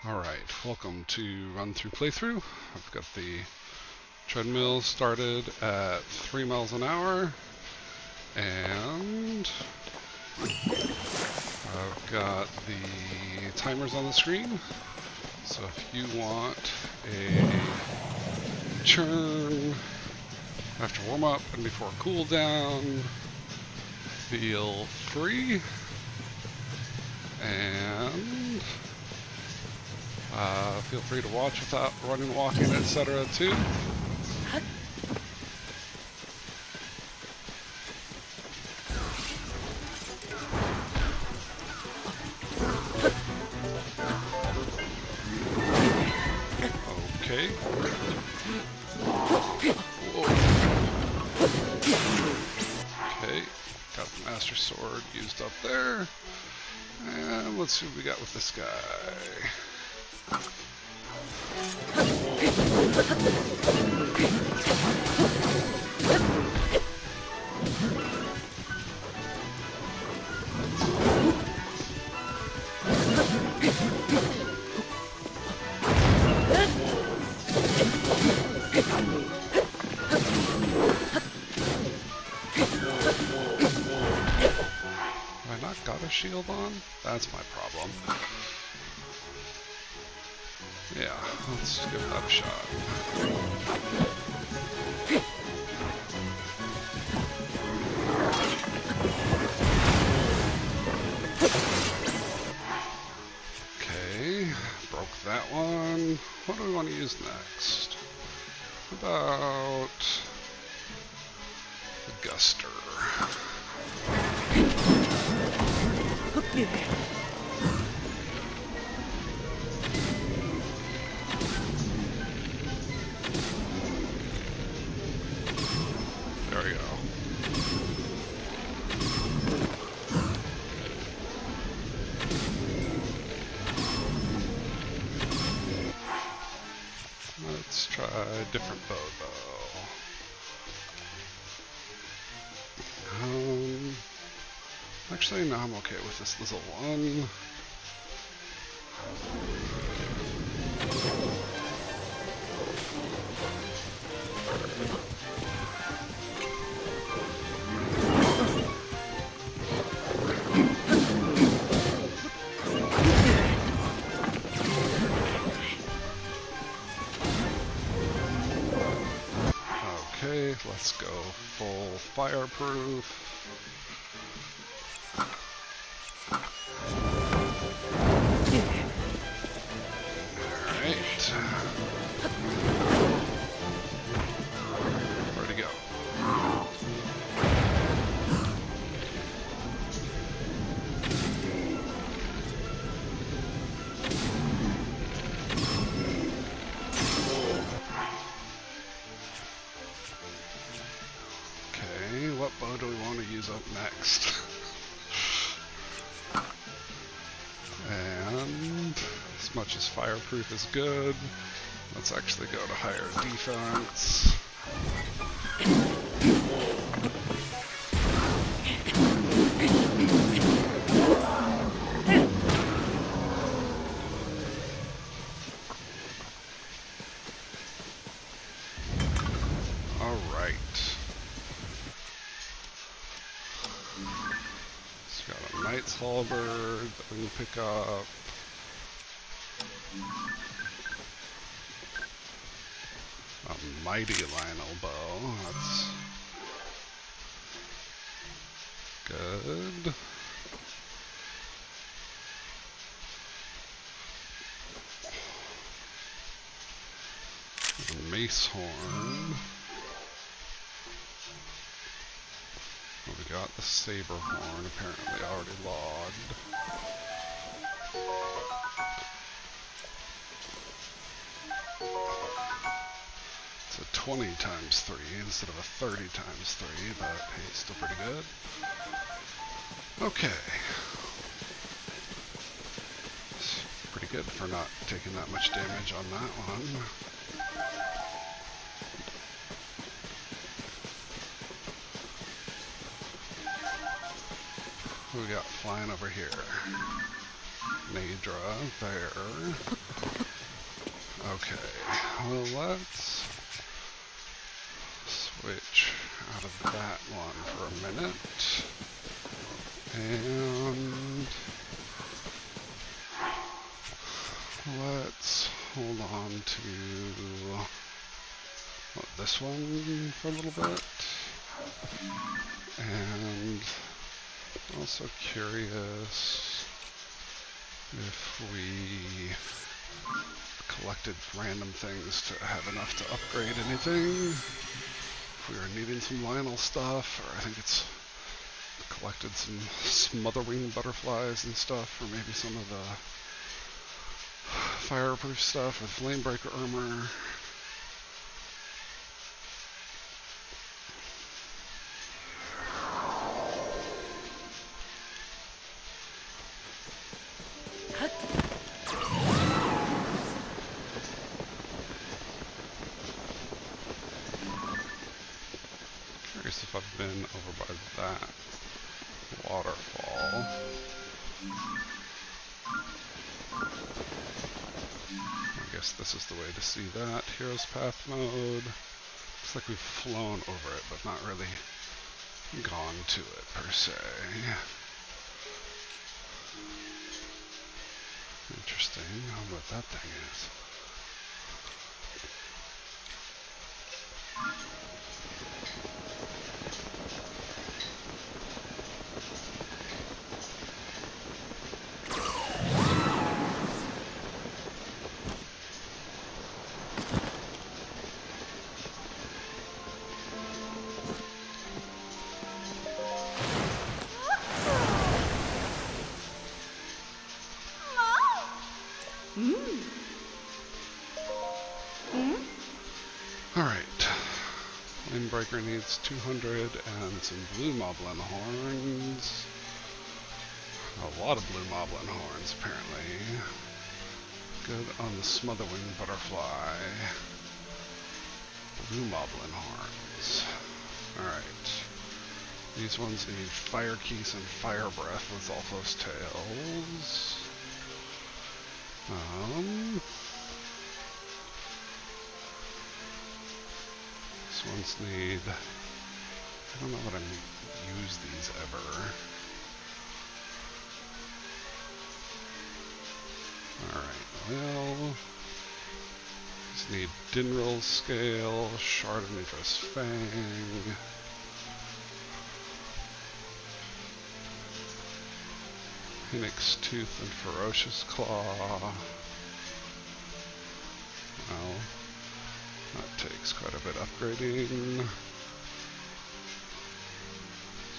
Alright, welcome to Run Through Playthrough. I've got the treadmill started at 3 miles an hour, and I've got the timers on the screen. So if you want a churn after warm up and before cool down, feel free. And feel free to watch without running, walking, etc. too. Okay. Whoa. Okay, got the Master Sword used up there. And let's see what we got with this guy. Have I not got a shield on? That's my problem. Yeah, let's give that a shot. Okay, broke that one. What do we want to use next? How about the Guster? There we go. Let's try a different bow though. Actually, no, I'm okay with this little one. Okay, let's go full fireproof. Alright. Where'd he go? Okay, what bow do we want to use up next? And as much as fireproof is good, let's actually go to higher defense. Alright. Got a Knight's Halberd that we can pick up. A Mighty Lionel Bow. That's good. A Mace Horn. Well, we got the Saber Horn, apparently already logged. It's a 20 times 3 instead of a 30 times 3, but hey, still pretty good. Okay. It's pretty good for not taking that much damage on that one. Who we got flying over here? Nadra there. Okay, well let's switch out of that one for a minute. And let's hold on to this one for a little bit. And also curious if we collected random things to have enough to upgrade anything. If we were needing some Lionel stuff, or I think it's collected some smotherwing butterflies and stuff, or maybe some of the fireproof stuff with flamebreaker armor. Curious if I've been over by that waterfall. I guess this is the way to see that. Hero's Path mode. Looks like we've flown over it, but not really gone to it per se. Interesting. I don't know what that thing is. Alright. Flamebreaker needs 200 and some blue moblin horns. A lot of blue moblin horns, apparently. Good on the smotherwing butterfly. Blue moblin horns. Alright. These ones need fire keys and fire breath with Zolfo's tails. These ones need... I don't know what I use these ever. Alright, well... These need Dinril Scale, Shard of Nitrous Fang... Phoenix Tooth and Ferocious Claw. Well, that takes quite a bit upgrading. I was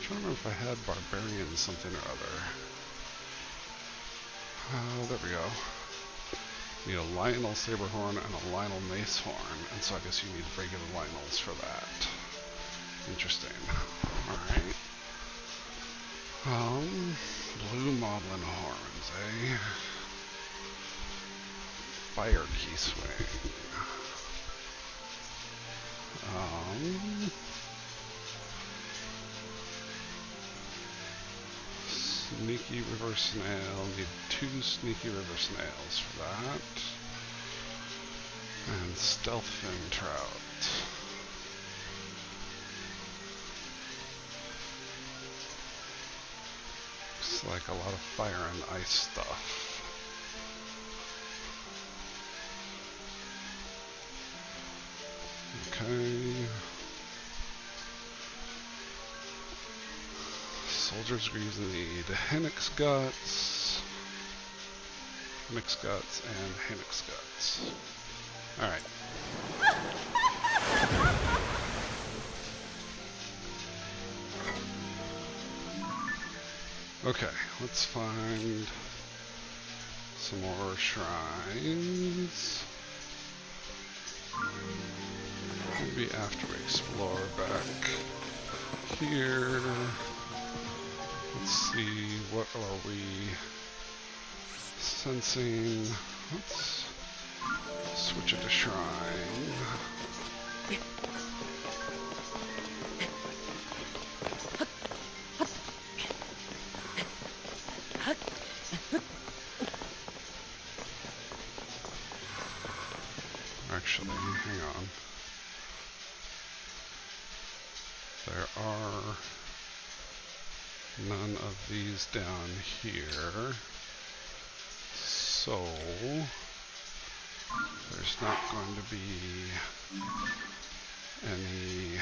trying to remember if I had Barbarian something or other. Oh, there we go. You need a Lionel Saberhorn and a Lionel Macehorn, and so I guess you need regular Lionels for that. Interesting. Alright. Blue Moblin Horns, eh? Fire Key Swing. Sneaky River Snail. Need 2 Sneaky River Snails for that. And Stealth Fin Trout. Looks like a lot of fire and ice stuff. Okay. Soldier's Greaves need Hennick's Guts, Mixed Guts, and Hennick's Guts. Alright. Okay, let's find some more shrines. Maybe after we explore back here. Let's see, what are we sensing? Let's switch it to shrine. actually. Hang on. There are none of these down here. So there's not going to be any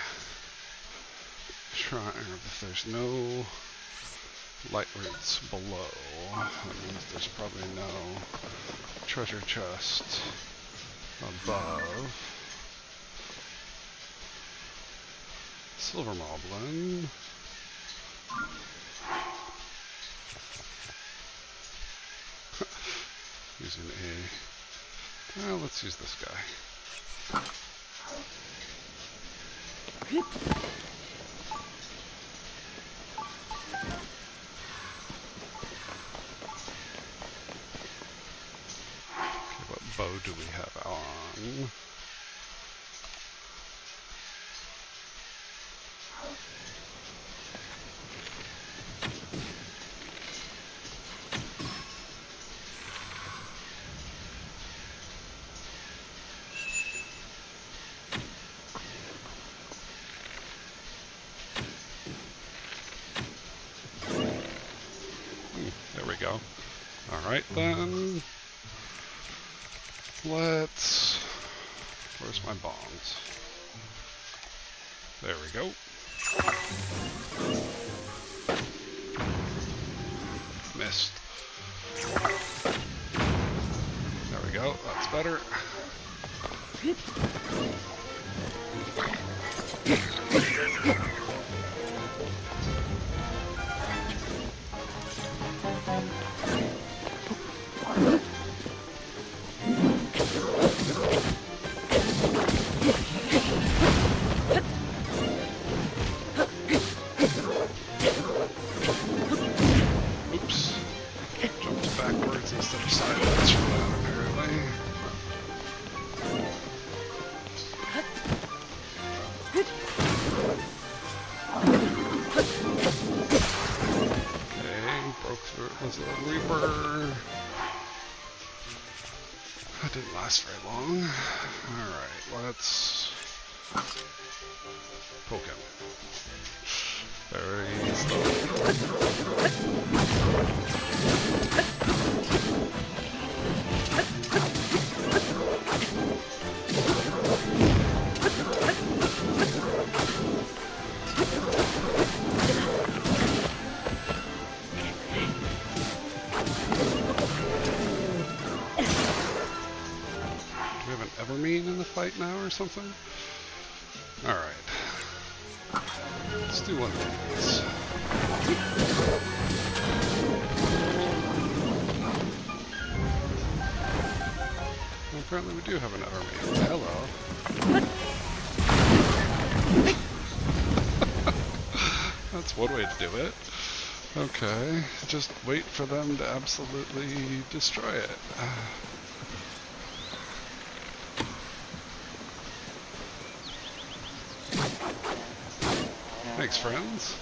shrine. If there's no light roots below, that means there's probably no treasure chest above. Silver moblin. Using a... Well, let's use this guy. Okay, what bow do we have on? There we go. Alright then. Let's... Where's my bombs? There we go. Missed. There we go. That's better. Oops. Jumped backwards instead of sideways for that, apparently. Okay, broke through it with a Reaper. That didn't last very long. Alright, let's poke him. Very slowly. Do we have an Evermean in the fight now or something? Alright. Let's do one of these. Well, apparently we do have an Evermean. Hello. That's one way to do it. Okay, just wait for them to absolutely destroy it. Thanks, friends.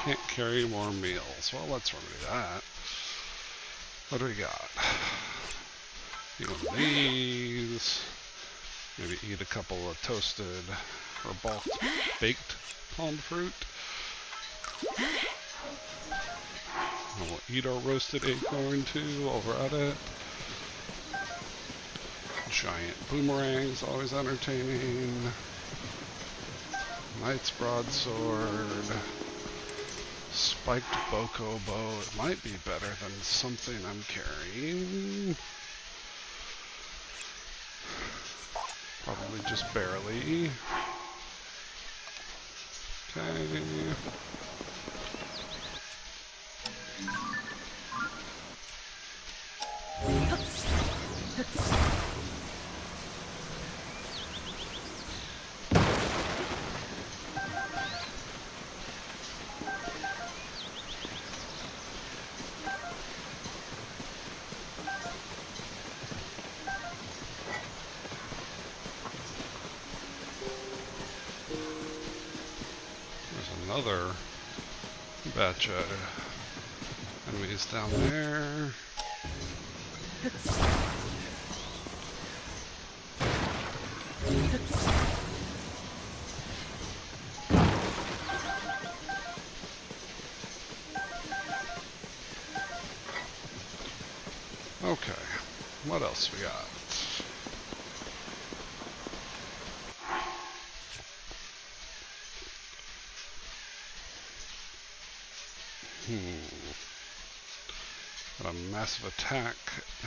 Can't carry more meals. Well, let's remedy that. What do we got? Eat one of these. Maybe eat a couple of toasted or bulk baked palm fruit. And we'll eat our roasted acorn too while we're at it. Giant boomerangs, always entertaining. Knight's broadsword. Spiked boko bow. It might be better than something I'm carrying. Probably just barely. Okay. There's another Batch enemies down there. Okay, what else we got? Got a massive attack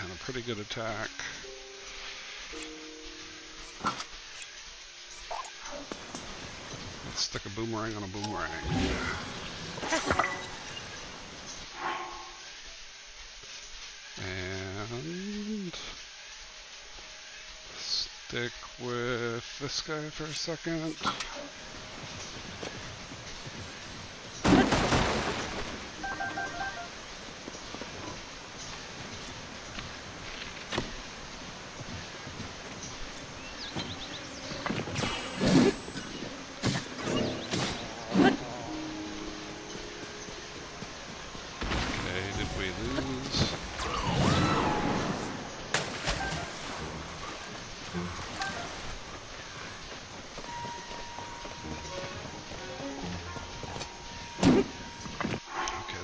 and a pretty good attack. Let's stick a boomerang on a boomerang. And stick with this guy for a second.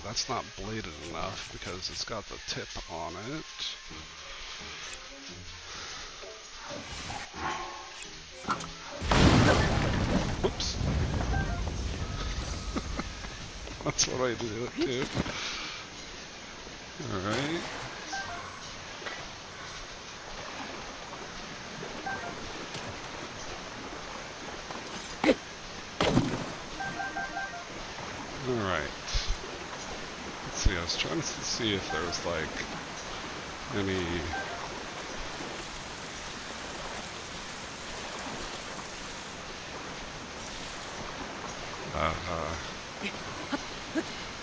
That's not bladed enough because it's got the tip on it. Whoops. That's what I do it too. Alright. Alright. See, I was trying to see if there was like any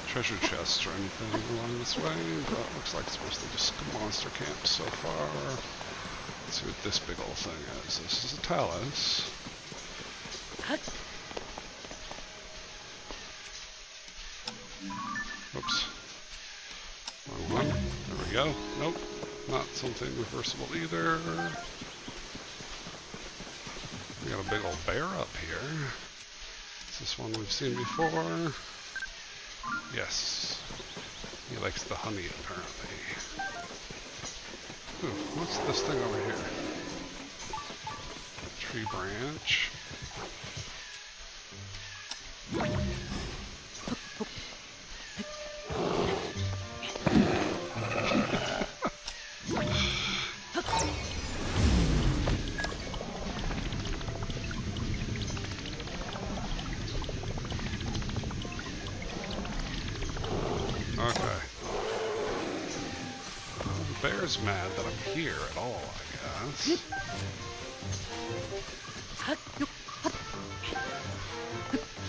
treasure chests or anything along this way, but it looks like it's mostly just monster camp so far. Let's see what this big old thing is. This is a talus. Oops. Wrong one. There we go. Nope. Not something reversible either. We got a big old bear up here. Is this one we've seen before? Yes. He likes the honey, apparently. Ooh, what's this thing over here? Tree branch. Bear's mad that I'm here at all, I guess. I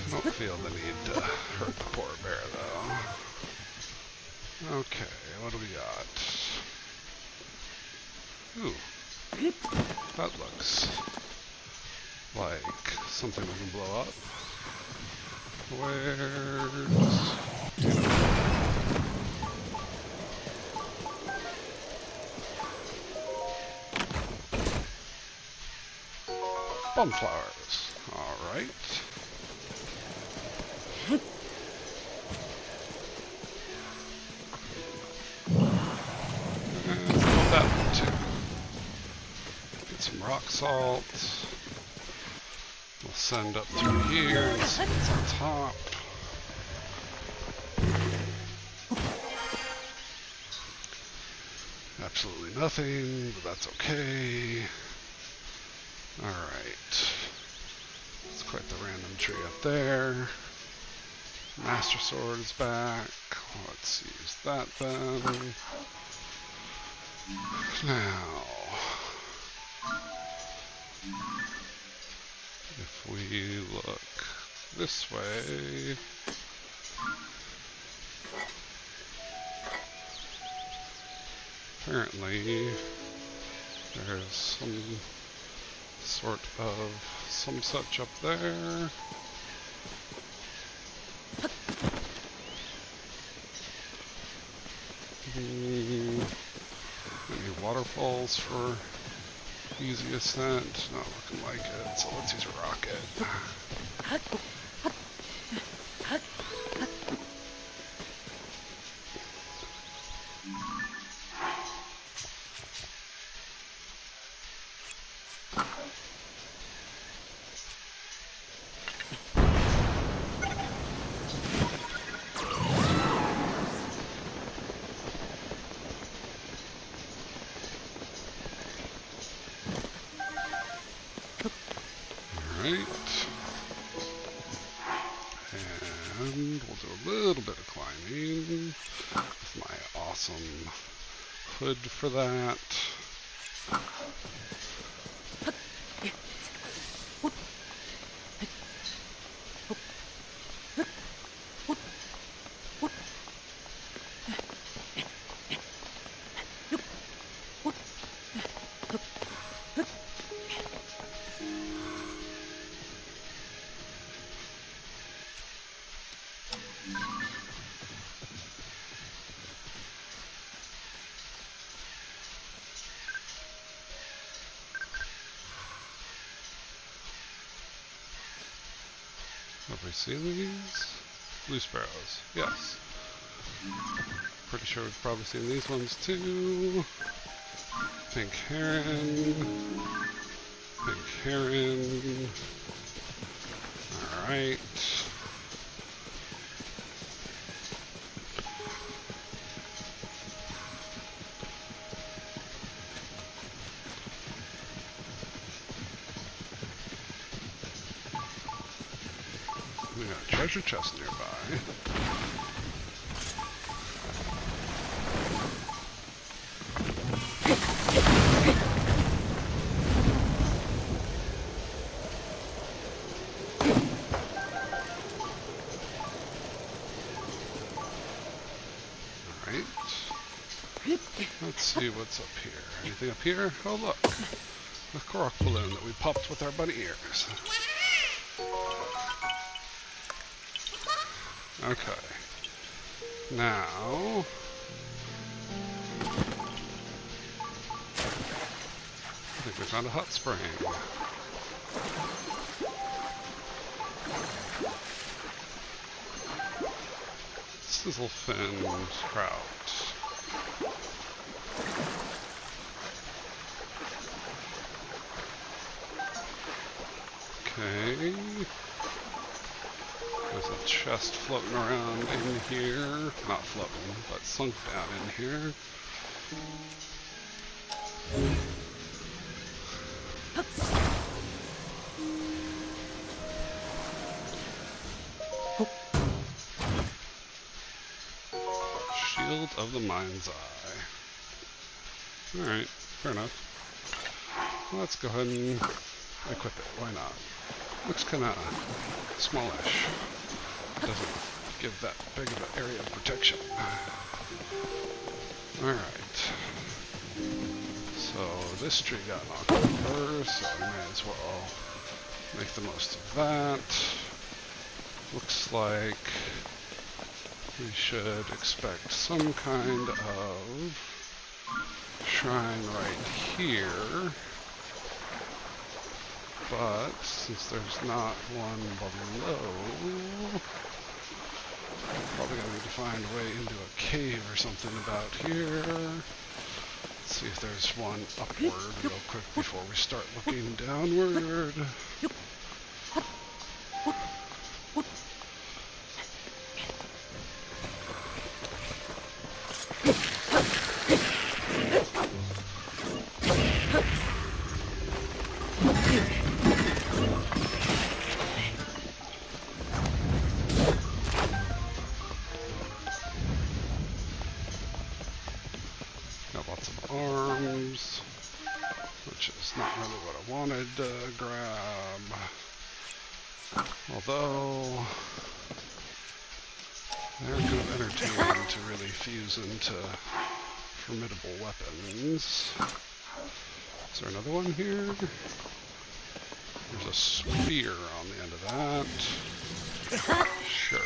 don't feel the need to hurt the poor bear, though. Okay, what do we got? Ooh. That looks like something we can blow up. Where's... Sunflowers. Alright. And that one too. Get some rock salt. We'll send up through here and see what's on top. Absolutely nothing, but that's okay. Alright. It's quite the random tree up there. Master Sword is back. Let's use that then. Now, if we look this way, apparently there's some sort of some such up there. Any waterfalls for easy ascent? Not looking like it, so let's use a rocket. Alright. And we'll do a little bit of climbing with my awesome hood for that. Have we seen these? Blue sparrows, yes. Pretty sure we've probably seen these ones too. Pink heron. Pink heron. Alright. We got a treasure chest nearby. Alright. Let's see what's up here. Anything up here? Oh look. A croc balloon that we popped with our bunny ears. Okay. Now... I think we found a hot spring. Sizzle-finned trout. Okay. There's a chest floating around in here. Not floating, but sunk down in here. Shield of the Mind's Eye. Alright, fair enough. Let's go ahead and equip it. Why not? Looks kind of smallish. Doesn't give that big of an area of protection. Alright. So this tree got knocked over, so we may as well make the most of that. Looks like we should expect some kind of shrine right here. But since there's not one below, we're probably gonna need to find a way into a cave or something about here. Let's see if there's one upward real quick before we start looking downward. Got lots of arms, which is not really what I wanted to grab. Although, they're kind of entertaining to really fuse into formidable weapons. Is there another one here? There's a spear on the end of that. Sure.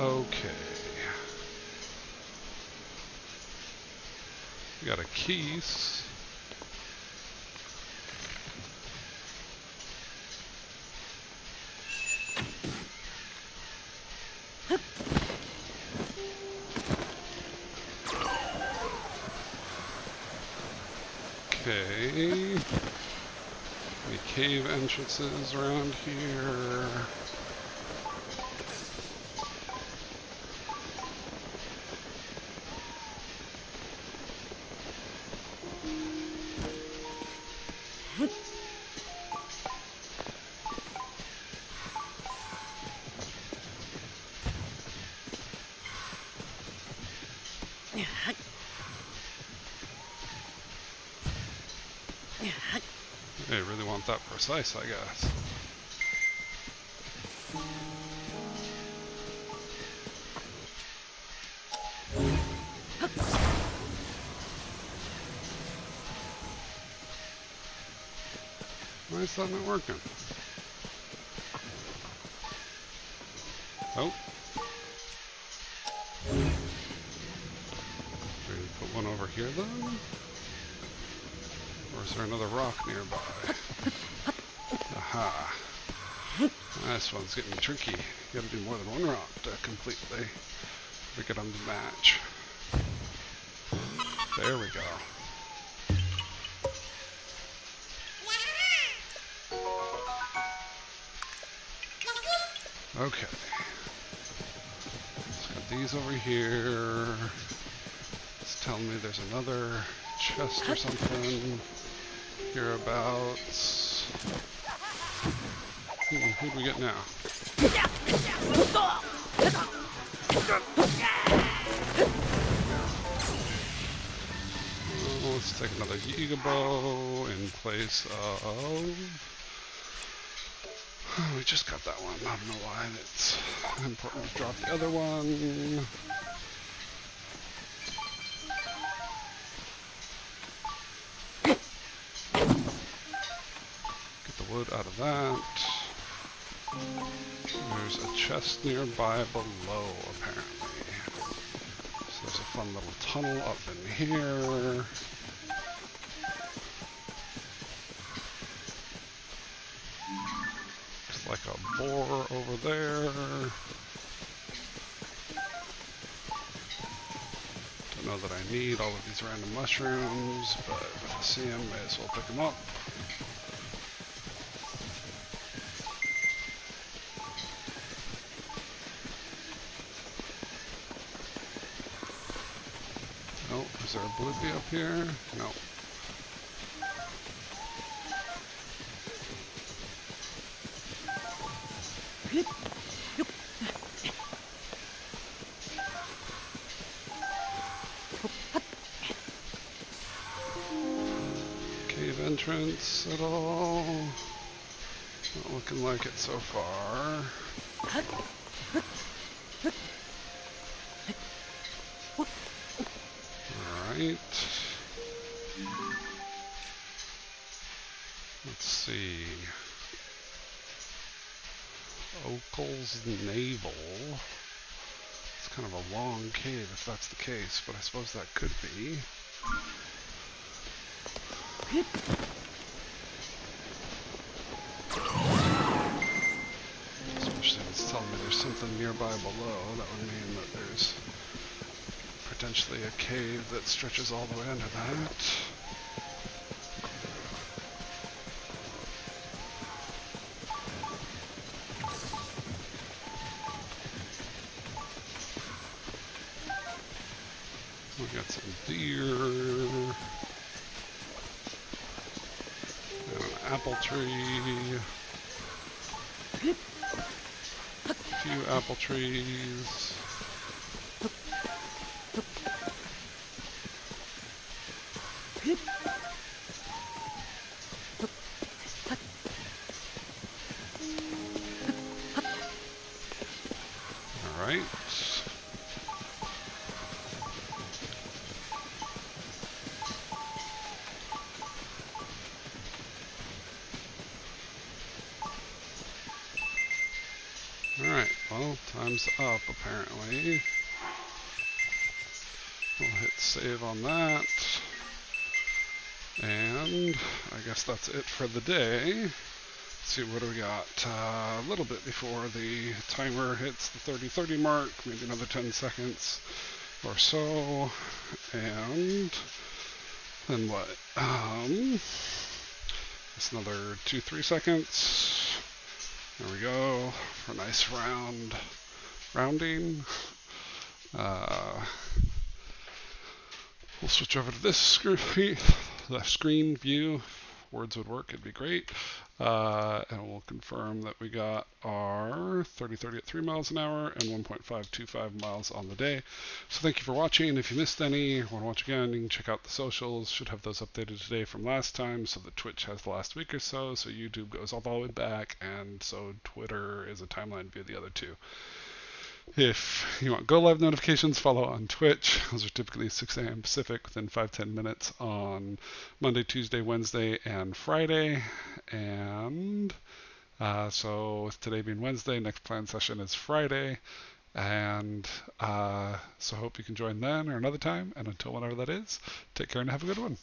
Okay. piece. Okay. Any cave entrances around here? They really want that precise, I guess. Why is that not working? Oh. Should we put one over here then? Or is there another rock nearby? Aha. This one's getting tricky. You gotta do more than one rock to completely get them to match. There we go. Okay. Let's got these over here. It's telling me there's another chest or something hereabouts. Who do we get now? Let's take another Yiga in place of... we just got that one. I don't know why it's important to drop the other one. Get the wood out of that. There's a chest nearby below, apparently. So there's a fun little tunnel up in here. Looks like a boar over there. Don't know that I need all of these random mushrooms, but if I see them, may as well pick them up. Oh, is there a bloopy up here? No. Cave entrance at all? Not looking like it so far. Alright. Let's see. Okel's Navel. It's kind of a long cave if that's the case, but I suppose that could be. Especially if it's telling me there's something nearby below, that would mean that there's potentially a cave that stretches all the way under that. We got some deer. And an apple tree. A few apple trees. All right. Alright, well, time's up apparently. We'll hit save on that. And I guess that's it for the day. Let's see, what do we got? A little bit before the timer hits the 30:30 mark, maybe another 10 seconds or so. And then what? Just another 2-3 seconds. There we go. For a nice rounding. We'll switch over to this screen view. Words would work, it'd be great. And we'll confirm that we got our 30:30 at 3 miles an hour and 1.525 miles on the day. So thank you for watching. If you missed any, want to watch again, you can check out the socials. Should have those updated today from last time. So the Twitch has the last week or so. So YouTube goes all the way back. And so Twitter is a timeline view of the other two. If you want Go Live notifications, follow on Twitch. Those are typically 6 a.m. Pacific within 5-10 minutes on Monday, Tuesday, Wednesday, and Friday. And so with today being Wednesday, next planned session is Friday. And so hope you can join then or another time. And until whenever that is, take care and have a good one.